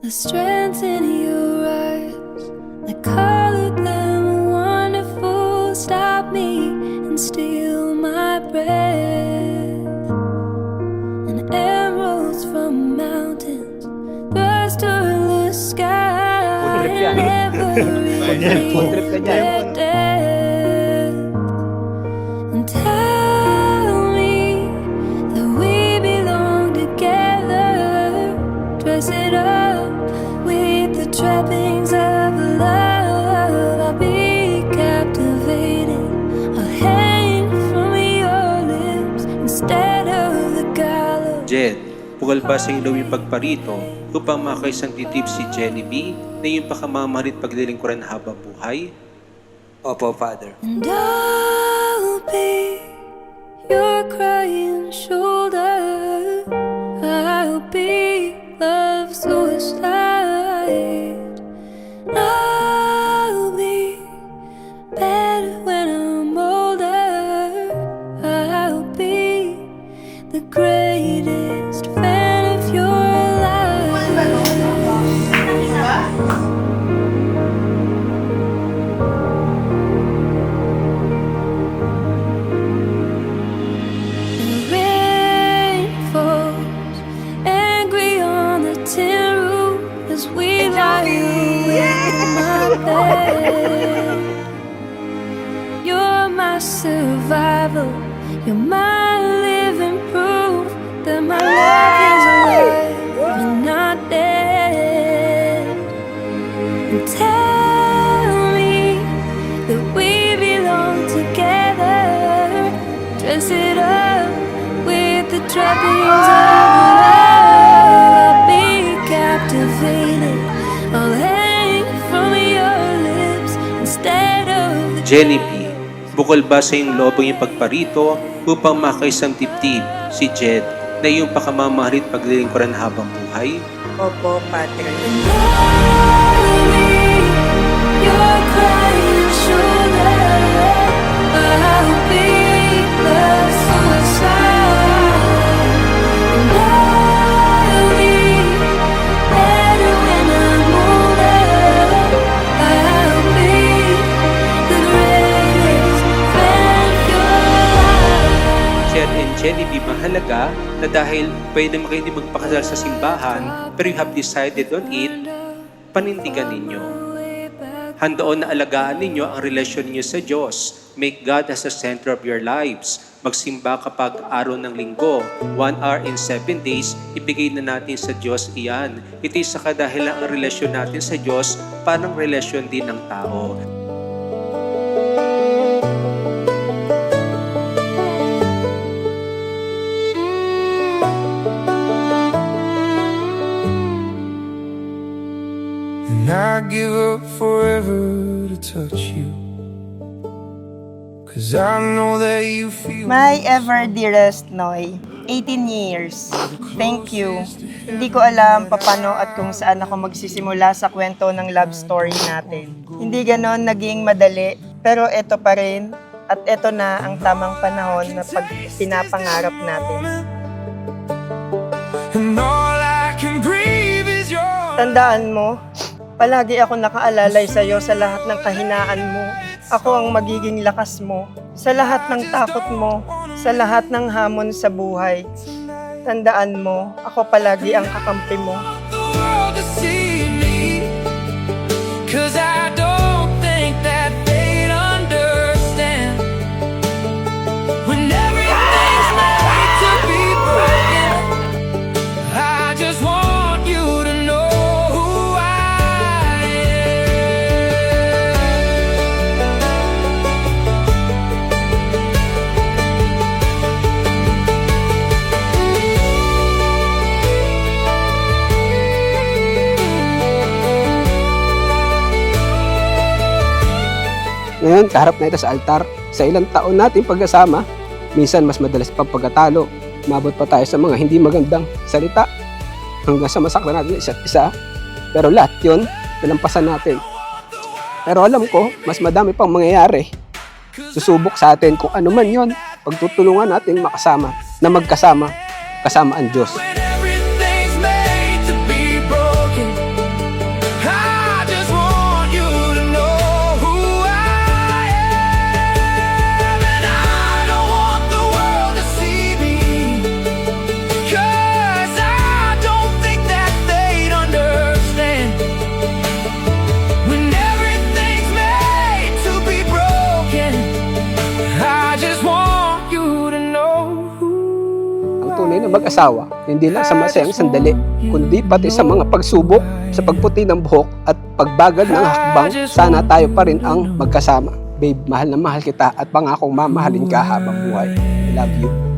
The strength in your eyes, the color them wonderful. Stop me and steal my breath. And arrows from mountains burst through the sky. And every death. And tell me that we belong together. Dress it up with the trappings of love. I'll be captivated. I'll hang from your lips instead of the gallows. Jed, pugal ba sa ilaw yung pagparito upang makaisang titip si Jenny B na yung pakamamalit paglilingkuran habang buhay? Opo, Father. And I'll be your crying shoulder. I'll be love's suicide. I'll be better when I'm older. I'll be the greatest fan of your life. The rain falls angry on the tin roof as we lie awake in my bed. You're my survival, you're my living proof that my love is alive and not dead. And tell me that we belong together. Dress it up with the trappings of love. I'll be captivated. I'll hang from your lips instead of the Jenny B, bukal ba sa iyong lobong yung pagparito upang makaisang titip si Jed na yung pakamamalit paglilingkuran habang buhay? Opo, Padre. your crying shoulder. I'll be the suicide. And I'll be better when I'm older. I'll be the greatest fan of your life. Jed and Jenny B, mahalaga na dahil pwede mo kayo hindi magpakasal sa simbahan pero you have decided on it, panindigan ninyo. Handoon na alagaan ninyo ang relasyon ninyo sa Diyos. Make God as the center of your lives. Magsimba kapag araw ng linggo, 1 hour in 7 days, ibigay na natin sa Diyos iyan. Ito sa kadahilan ang relasyon natin sa Diyos, parang relasyon din ng tao. And I give up forever to touch you, 'cause I know that you feel My ever dearest Noy, 18 years. Thank you. Hindi ko alam paano at kung saan ako magsisimula sa kwento ng love story natin. Hindi ganon naging madali, pero eto pa rin at eto na ang tamang panahon na pinapangarap natin. and all I can breathe is your Tandaan mo, palagi ako nakaalalay sa iyo sa lahat ng kahinaan mo. Ako ang magiging lakas mo, sa lahat ng takot mo, sa lahat ng hamon sa buhay. Tandaan mo, ako palagi ang kakampi mo. the world to see me, 'cause I don't think that they'd understand when everything's made to be broken. I just want you to know who I Ngayon, kaharap na ito sa altar. Sa ilang taon natin pagkasama, minsan mas madalas pang pagkatalo. Umabot pa tayo sa mga hindi magandang salita hanggang sa masaktan natin isa't isa. Pero lahat yun, nalampasan natin. Pero alam ko, mas madami pang mangyayari. Susubok sa atin kung ano man yun, pagtutulungan natin makasama, na magkasama, kasama ang Diyos. when everything's made to be broken. tayong tunay na mag-asawa, hindi lang sa masayang sandali, kundi pati sa mga pagsubok, sa pagputi ng buhok at pagbagal ng hakbang, sana tayo pa rin ang magkasama. Babe, mahal na mahal kita at pangakong mamahalin ka habang buhay. I love you.